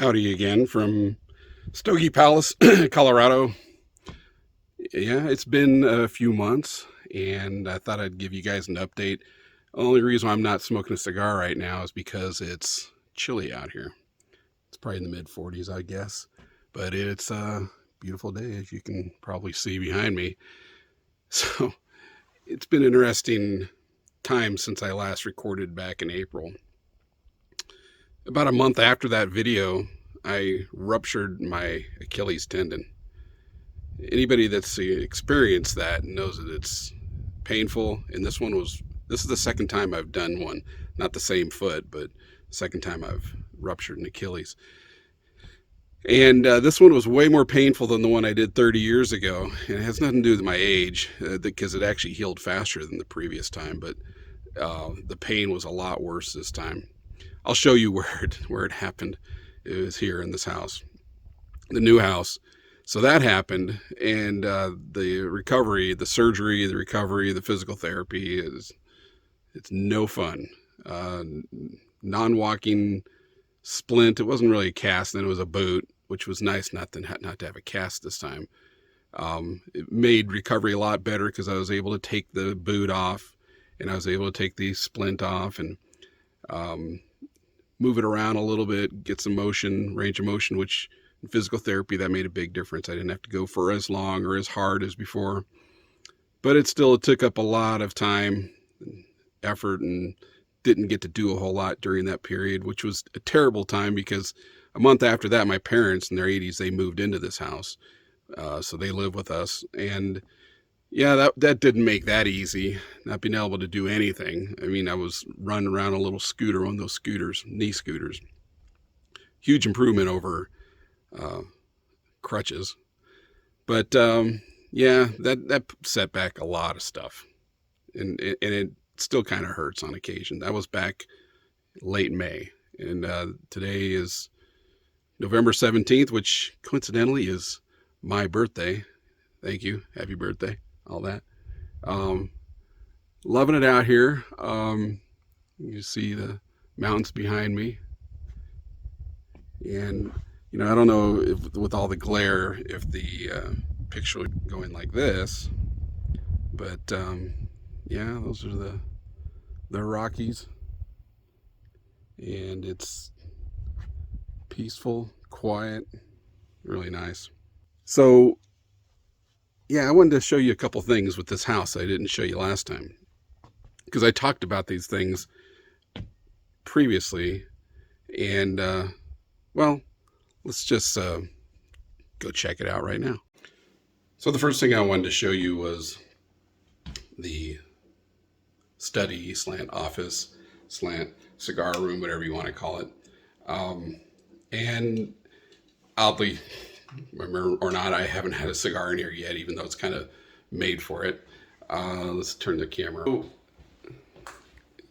Howdy again from Stogie Palace, Colorado. Yeah, it's been a few months, and I thought I'd give you guys an update. Only reason I'm not smoking a cigar right now is because it's chilly out here. It's probably in the mid 40s, I guess, but it's a beautiful day, as you can probably see behind me. So it's been an interesting time since I last recorded back in April. About a month after that video, I ruptured my Achilles tendon. Anybody that's experienced that knows that it's painful. And this is the second time I've done one, not the same foot, but the second time I've ruptured an Achilles. And this one was way more painful than the one I did 30 years ago. And it has nothing to do with my age, because it actually healed faster than the previous time. But the pain was a lot worse this time. I'll show you where it happened. It was here in this house, the new house. So that happened, and the recovery, the surgery, the recovery, the physical therapy it's no fun. Non-walking splint. It wasn't really a cast. Then it was a boot, which was nice not to have a cast this time. It made recovery a lot better because I was able to take the boot off, and I was able to take the splint off, and move it around a little bit, get some motion, range of motion, which in physical therapy, that made a big difference. I didn't have to go for as long or as hard as before, but it took up a lot of time and effort, and didn't get to do a whole lot during that period, which was a terrible time because a month after that, my parents in their 80s, they moved into this house. So they live with us. And yeah, that didn't make that easy, not being able to do anything. I mean, I was running around a little scooter, one of those scooters, knee scooters. Huge improvement over crutches. But yeah, that set back a lot of stuff. And it still kind of hurts on occasion. That was back late May. And today is November 17th, which coincidentally is my birthday. Thank you. Happy birthday. All that. Loving it out here. You see the mountains behind me. And, I don't know if with all the glare, if the picture would go in like this. But, yeah, those are the Rockies. And it's peaceful, quiet, really nice. So, yeah, I wanted to show you a couple things with this house I didn't show you last time, because I talked about these things previously. And, well, let's just go check it out right now. So the first thing I wanted to show you was the study slant office slant cigar room, whatever you want to call it. And oddly, remember or not, I haven't had a cigar in here yet, even though it's kind of made for it. Let's turn the camera. Oh,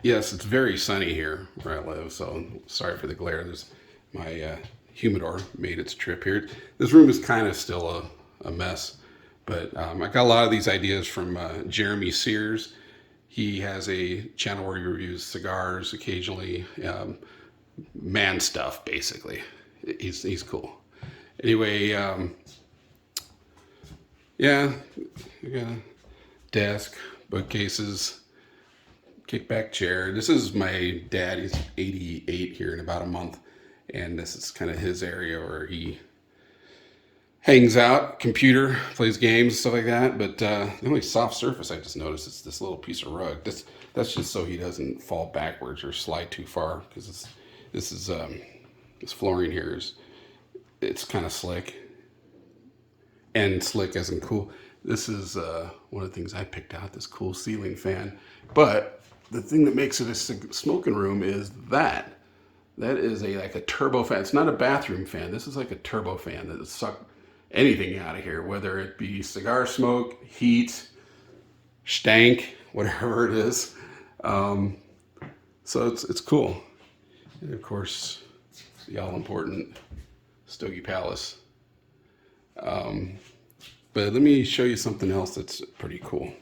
yes, it's very sunny here where I live, so sorry for the glare. There's my humidor made its trip here. This room is kind of still a mess, but I got a lot of these ideas from Jeremy Sears. He has a channel where he reviews cigars occasionally, man stuff, basically. He's cool. Anyway, yeah, we got a desk, bookcases, kickback chair. This is my dad. He's 88 here in about a month, and this is kind of his area where he hangs out, computer, plays games, stuff like that. But the only soft surface I just noticed is this little piece of rug. That's just so he doesn't fall backwards or slide too far, because this flooring here it's kind of slick, and slick as in cool. This is one of the things I picked out, this cool ceiling fan. But the thing that makes it a smoking room is that is like a turbo fan. It's not a bathroom fan. This is like a turbo fan that sucks anything out of here, whether it be cigar smoke, heat, stank, whatever it is. So it's cool. And of course, the all important Stogie Palace. But let me show you something else that's pretty cool.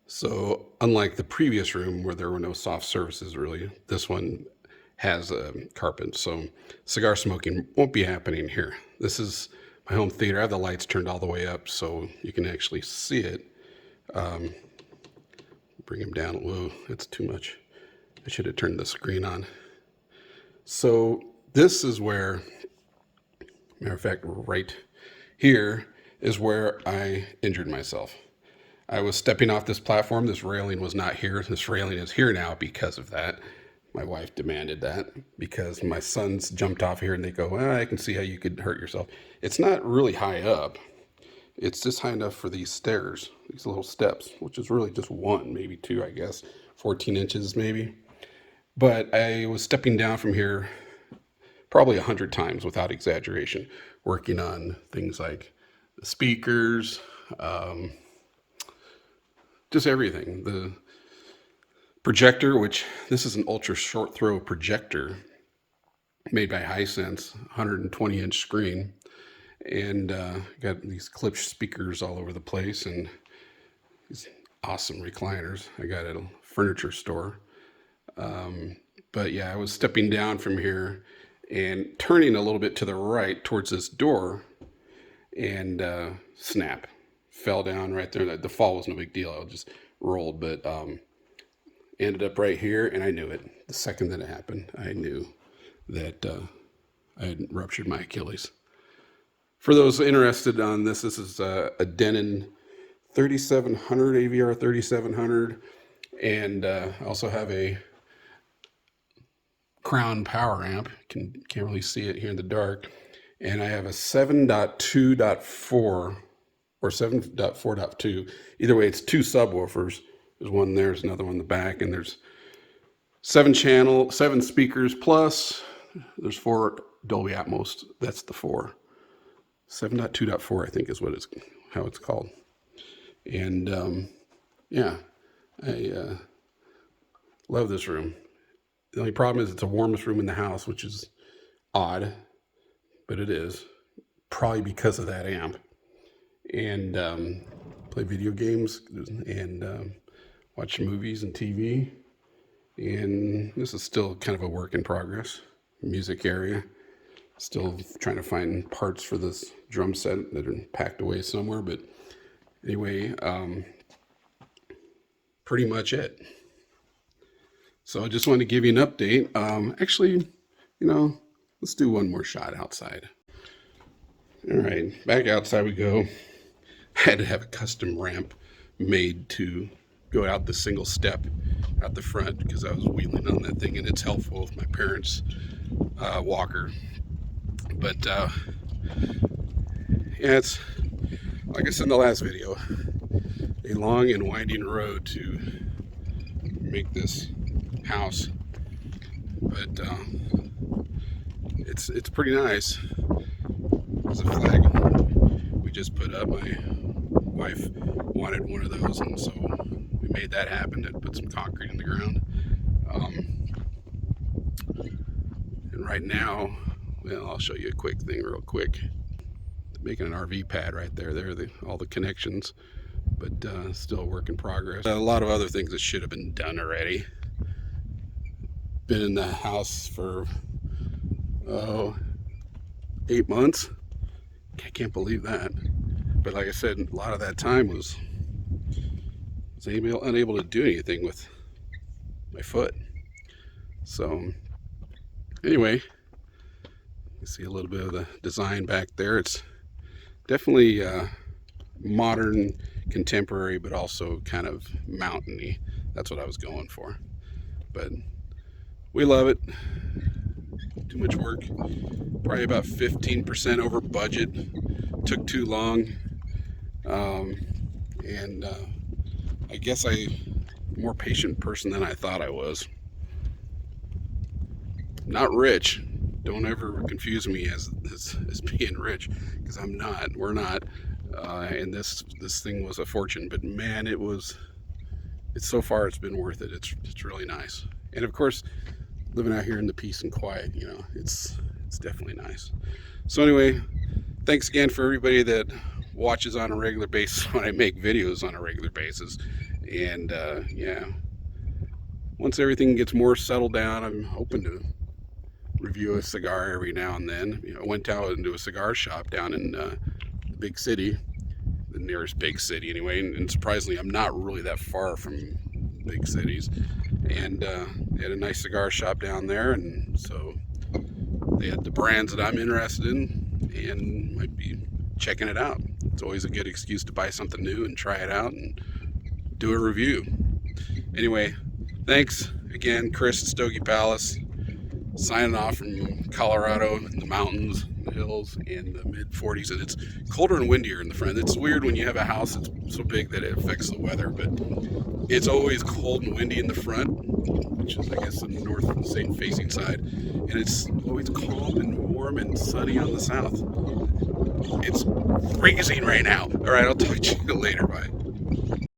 So unlike the previous room where there were no soft surfaces really, this one has a carpet, so cigar smoking won't be happening here. This is my home theater. I have the lights turned all the way up so you can actually see it. Bring them down. Whoa, that's too much. I should have turned the screen on. So this is where, matter of fact, right here is where I injured myself. I was stepping off this platform. This railing was not here. This railing is here now because of that. My wife demanded that because my sons jumped off here and they go, well, I can see how you could hurt yourself. It's not really high up. It's just high enough for these stairs, these little steps, which is really just one, maybe two, I guess, 14 inches maybe. But I was stepping down from here probably 100 times without exaggeration, working on things like the speakers, just everything. The projector, which this is an ultra short throw projector made by Hisense, 120-inch screen, and got these Klipsch speakers all over the place and these awesome recliners I got at a furniture store. But yeah, I was stepping down from here and turning a little bit to the right towards this door, and snap, fell down right there. The fall was no big deal. I just rolled, but ended up right here, and I knew it. The second that it happened, I knew that I had ruptured my Achilles. For those interested on this, this is a Denon 3700, AVR 3700, and I also have a Crown power amp. Can't really see it here in the dark. And I have a 7.2.4 or 7.4.2. Either way, it's two subwoofers. There's one there, there's another one in the back, and there's 7 speakers plus there's 4 Dolby Atmos. That's the 4. 7.2.4, I think, is how it's called. And yeah, I love this room. The only problem is it's the warmest room in the house, which is odd, but it is, probably because of that amp. And play video games and watch movies and TV. And this is still kind of a work in progress. Music area. Still trying to find parts for this drum set that are packed away somewhere. But anyway, pretty much it. So I just wanted to give you an update. Actually, let's do one more shot outside. All right, back outside we go. I had to have a custom ramp made to go out the single step out the front because I was wheeling on that thing, and it's helpful with my parents' walker. But yeah, it's like I said in the last video, a long and winding road to make this house, but it's pretty nice. There's a flag we just put up. My wife wanted one of those, and so we made that happen and put some concrete in the ground. And right now, well, I'll show you a quick thing real quick. Making an RV pad right there. There are all the connections, but still a work in progress. A lot of other things that should have been done already. Been in the house for 8 months. I can't believe that. But like I said, a lot of that time was unable to do anything with my foot. So anyway, you see a little bit of the design back there. It's definitely modern, contemporary, but also kind of mountainy. That's what I was going for. But we love it. Too much work. Probably about 15% over budget. Took too long. And I guess I'm a more patient person than I thought I was. Not rich. Don't ever confuse me as being rich, because I'm not. We're not. And this thing was a fortune, but man, it's so far it's been worth it. It's really nice. And of course, living out here in the peace and quiet, it's definitely nice. So anyway, thanks again for everybody that watches on a regular basis when I make videos on a regular basis. And yeah, once everything gets more settled down, I'm hoping to review a cigar every now and then. I went out into a cigar shop down in the big city, the nearest big city anyway, and surprisingly, I'm not really that far from big cities. And they had a nice cigar shop down there, and so they had the brands that I'm interested in, and might be checking it out. It's always a good excuse to buy something new and try it out and do a review. Anyway, thanks again, Chris at Stogie Palace, signing off from Colorado in the mountains, the hills, in the mid 40s, and it's colder and windier in the front. It's weird when you have a house that's so big that it affects the weather, but it's always cold and windy in the front, which is, I guess, the north facing side, and it's always calm and warm and sunny on the south. It's freezing right now. All right, I'll talk to you later. Bye.